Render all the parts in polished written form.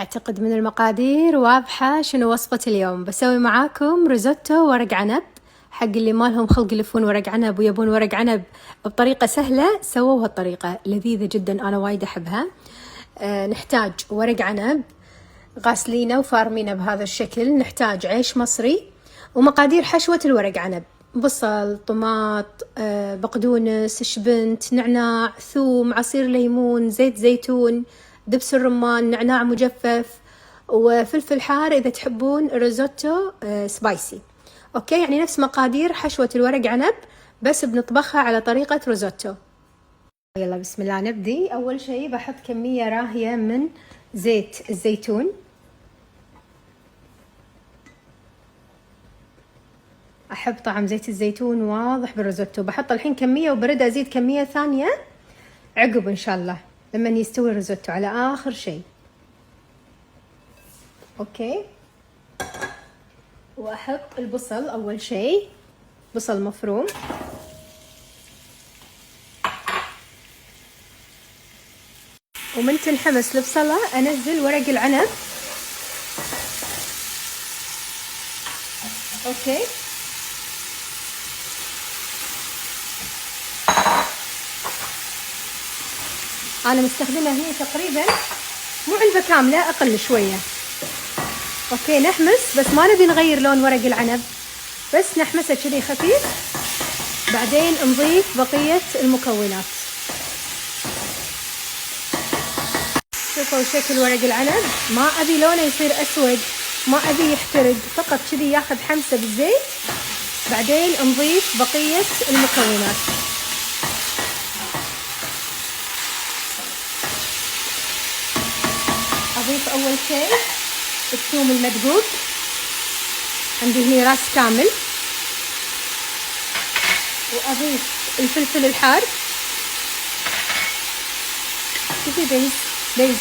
أعتقد من المقادير واضحة شنو وصفة اليوم. بسوي معاكم ريزوتو ورق عنب. حق اللي ما لهم خلق يلفون ورق عنب ويبون ورق عنب بطريقة سهلة سووها الطريقة لذيذة جدا، أنا وايد أحبها. نحتاج ورق عنب غاسلينه وفارمينه بهذا الشكل. نحتاج عيش مصري ومقادير حشوة الورق عنب: بصل، طماط، بقدونس، شبنت، نعناع، ثوم، عصير ليمون، زيت زيتون، دبس الرمان، نعناع مجفف، وفلفل حار إذا تحبون ريزوتو سبايسي. أوكي، يعني نفس مقادير حشوة الورق عنب بس بنطبخها على طريقة ريزوتو. يلا بسم الله نبدي. أول شيء بحط كمية راهية من زيت الزيتون. أحب طعم زيت الزيتون واضح بالريزوتو. بحط الحين كمية وبرد أزيد كمية ثانية عقب إن شاء الله لما يستوي الريزوتو على آخر شيء. أوكي، وأحط البصل أول شيء، بصل مفروم، ومن تنحمس البصلة أنزل ورق العنب. أوكي، أنا مستخدمة هي تقريبا مو علبة كاملة، أقل شوية. أوكي، نحمس بس ما نبي نغير لون ورق العنب، بس نحمسه كذي خفيف، بعدين نضيف بقية المكونات. شوفوا شكل ورق العنب، ما أبي لونه يصير أسود، ما أبي يحترق، فقط كذي ياخذ حمسة بالزيت، بعدين نضيف بقية المكونات. أضيف أول شيء الثوم المدقوق، عندي هنا راس كامل، وأضيف الفلفل الحار كذي بيز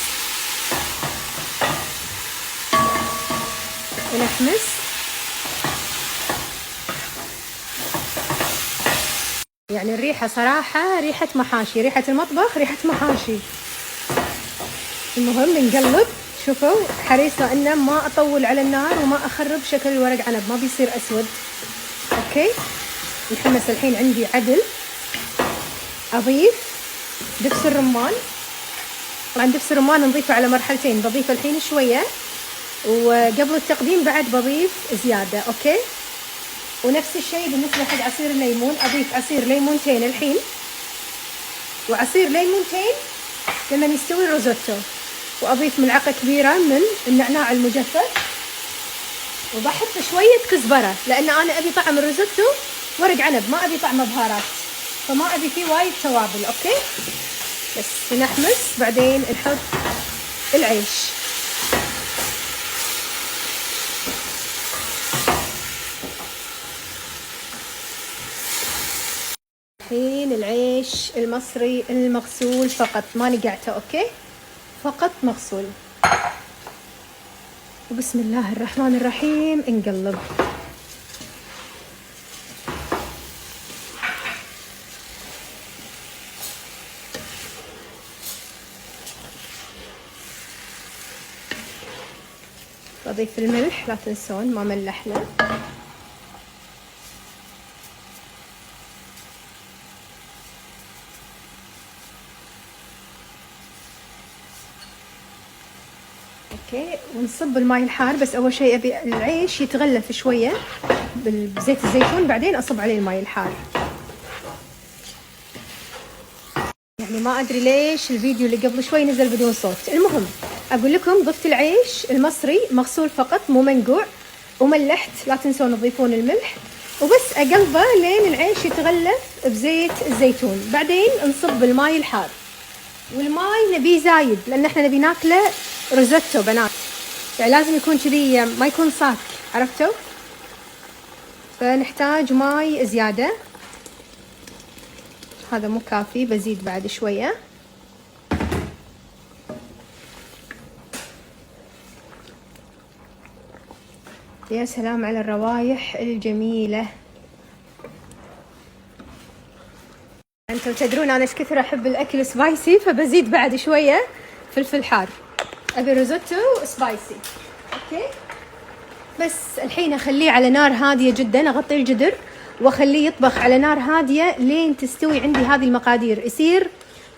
ونحمس. يعني الريحة صراحة ريحة محاشي، ريحة المطبخ ريحة محاشي. المهم نقلب. شوفوا حريصة انه ما اطول على النار وما اخرب شكل الورق عنب، ما بيصير اسود. اوكي، نحمس الحين عندي عدل. اضيف دبس الرمان. طبعا دبس الرمان نضيفه على مرحلتين، بضيف الحين شوية وقبل التقديم بعد بضيف زيادة. اوكي، ونفس الشيء بالنسبة حق عصير الليمون، اضيف عصير ليمونتين الحين، وعصير ليمونتين لما يستوي الريزوتو، واضيف ملعقة كبيرة من النعناع المجفف، وبحط شوية كزبرة لان انا ابي طعم الريزوتو ورق عنب، ما ابي طعمه بهارات، فما ابي فيه وايد توابل. اوكي، بس نحمس بعدين نحط العيش. الحين العيش المصري المغسول فقط، ما نقعته. اوكي، فقط مغسول. وبسم الله الرحمن الرحيم نقلب. بضيف الملح، لا تنسون ما ملحنا. اوكي، ونصب الماء الحار. بس اول شيء ابي العيش يتغلف شويه بزيت الزيتون، بعدين اصب عليه الماء الحار. يعني ما ادري ليش الفيديو اللي قبل شوي نزل بدون صوت. المهم اقول لكم ضفت العيش المصري مغسول فقط مو منقوع، وملحت، لا تنسون تضيفون الملح، وبس اقلبه لين العيش يتغلف بزيت الزيتون. بعدين نصب الماء الحار، والماء نبيه زايد لان احنا نبي ناكله ريزوتو بنات، يعني لازم يكون كذي ما يكون صاك، عرفتوا؟ فنحتاج ماي زيادة. هذا مو كافي، بزيد بعد شوية. يا سلام على الروايح الجميلة. انتم تدرون انا ايش كثر احب الاكل سبايسي، فبزيد بعد شوية فلفل حار. ابي روزوتو سبايسي. اوكي بس الحين اخليه على نار هاديه جدا، اغطي الجدر واخليه يطبخ على نار هاديه لين تستوي عندي هذه المقادير، يصير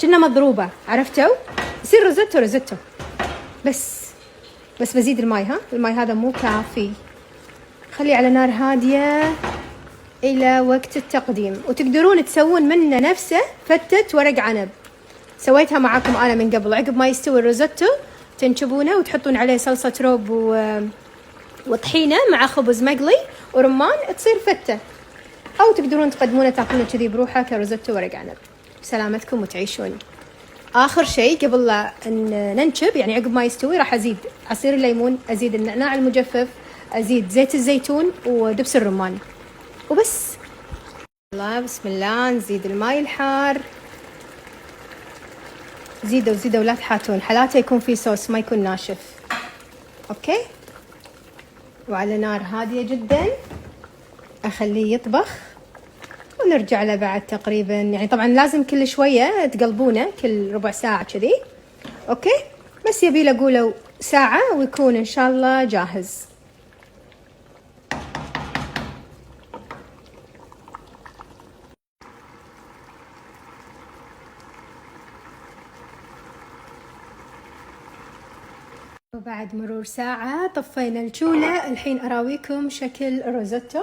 كنا مضروبه، عرفتوا؟ يصير روزوتو. بس بزيد الماي، ها الماي هذا مو كافي. خليه على نار هاديه الى وقت التقديم. وتقدرون تسوون منه نفسه فتة ورق عنب، سويتها معاكم انا من قبل. عقب ما يستوي الروزوتو تنشبونه وتحطون عليه صلصة روب وطحينة مع خبز مقلي ورمان، تصير فتة. او تقدرون تقدمونه تاكلونه كذي بروحه كروزوتو ورق عنب. سلامتكم وتعيشون. اخر شيء قبل لا ننشب، يعني عقب ما يستوي، راح ازيد عصير الليمون، ازيد النعناع المجفف، ازيد زيت الزيتون ودبس الرمان وبس. الله بسم الله. نزيد الماي الحار، زيدوا لا تحاتون، حالاته يكون في صوص ما يكون ناشف. اوكي وعلى نار هادية جدا اخليه يطبخ ونرجع له بعد تقريبا، يعني طبعا لازم كل شوية تقلبونه كل ربع ساعة كذي. اوكي بس يبي له قولوا ساعة ويكون ان شاء الله جاهز. وبعد مرور ساعة طفينا الشولة. الحين أراويكم شكل الروزوتو.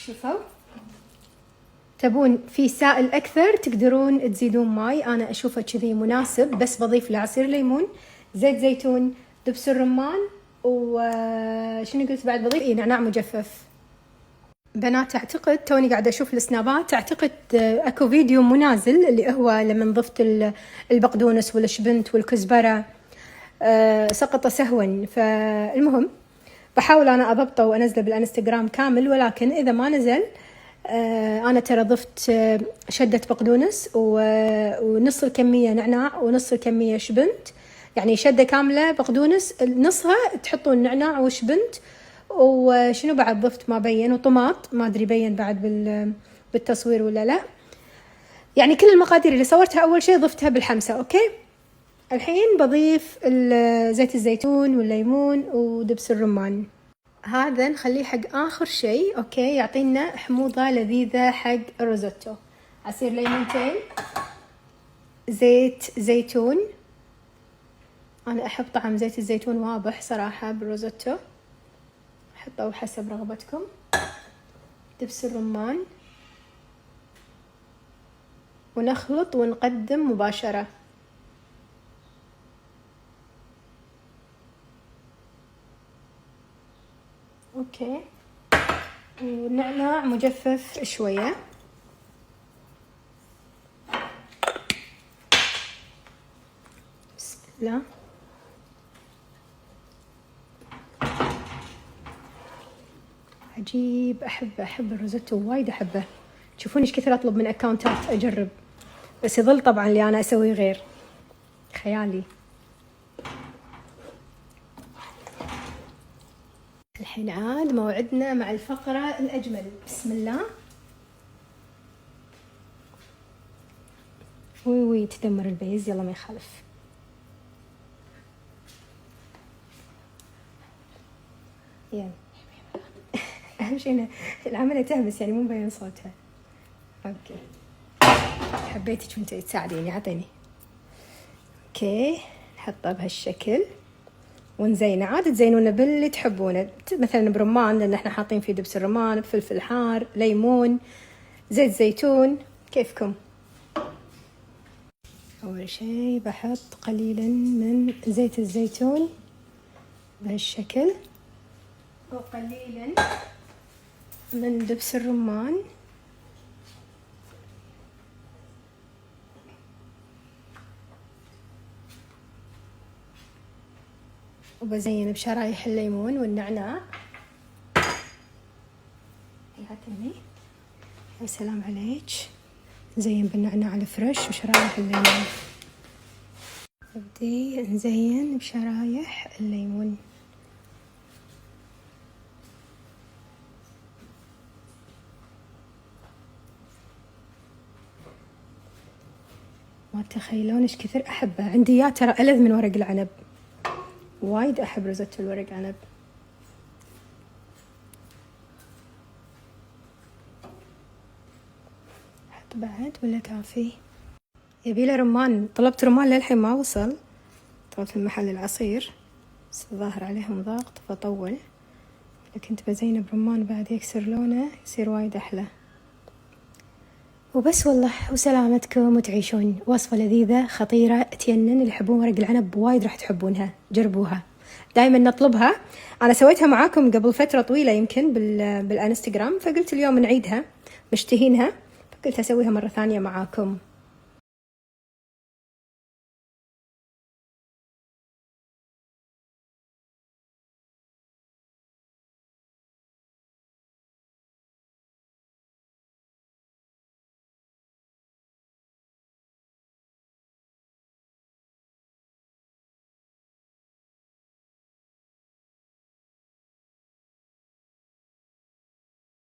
شوفوا، تبون في سائل أكثر تقدرون تزيدون ماي، أنا أشوفه كذي مناسب. بس بضيف له عصير ليمون، زيت زيتون، دبس الرمان، وشنو قلت بعد بضيف؟ نعناع مجفف. بنات أعتقد توني قاعدة أشوف السنابات، أعتقد أكو فيديو منازل اللي هو لما ضفت البقدونس والشبنت والكزبرة سقط سهوا. فالمهم بحاول أنا أضبطه وأنزله بالانستغرام كامل، ولكن إذا ما نزل أنا ترى ضفت شدة بقدونس ونص الكمية نعناع ونص الكمية شبنت، يعني شدة كاملة بقدونس، نصها تحطون نعناع وشبنت. وشنو بعد ضفت ما بين، وطماط ما أدري بين بعد بالتصوير ولا لا. يعني كل المقادير اللي صورتها أول شيء ضفتها بالحمسة. أوكي الحين بضيف زيت الزيتون والليمون ودبس الرمان. هذا نخليه حق آخر شيء. أوكي يعطينا حموضة لذيذة حق الروزوتو. عصير ليمونتين، زيت زيتون، أنا أحب طعم زيت الزيتون واضح صراحة بالروزوتو، حطوا حسب رغبتكم. دبس الرمان، ونخلط ونقدم مباشرة. اوكي ونعناع مجفف شوية. بسم الله. عجيب، احب الروزوتو وايد احبه. تشوفون ايش كثر اطلب من اكاونتات اجرب، بس يظل طبعا اللي انا اسويه غير خيالي. الحين عاد موعدنا مع الفقرة الأجمل. بسم الله. وي تدمر البيز، يلا ما يخالف. يلا أهم شيء العملية تهبس، يعني مو مبين صوتها. أوكي حبيتك وانت تساعديني، عطيني. أوكي نحطه بهالشكل ونزينه. عاد تزينونه باللي تحبونه، مثلا برمان لان احنا حاطين فيه دبس الرمان، بفلفل حار، ليمون، زيت زيتون، كيفكم. اول شيء بحط قليلا من زيت الزيتون بهالشكل، وقليلا من دبس الرمان، وبزين بشرايح الليمون والنعناع. هاتني يا سلام عليك، نزين بالنعناع الفريش وشرايح الليمون. نبدي نزين بشرايح الليمون. ما تخيلون ايش كثر احبه. عندي اياه ترى ألذ من ورق العنب، وايد احب روزيتا الورق عنب. احط بعد ولا كافي؟ يبيله رمان. طلبت رمان للحين ما وصل، طلبت من محل العصير بس الظاهر عليهم ضغط فطول، كنت بزينه برمان بعد يكسر لونه يصير وايد احلى. وبس والله، وسلامتكم وتعيشون وصفة لذيذة خطيرة تينن. اللي يحبون ورق العنب وايد راح تحبونها، جربوها. دائما نطلبها. أنا سويتها معاكم قبل فترة طويلة يمكن بالانستغرام، فقلت اليوم نعيدها، مشتهينها، فقلت أسويها مرة ثانية معاكم.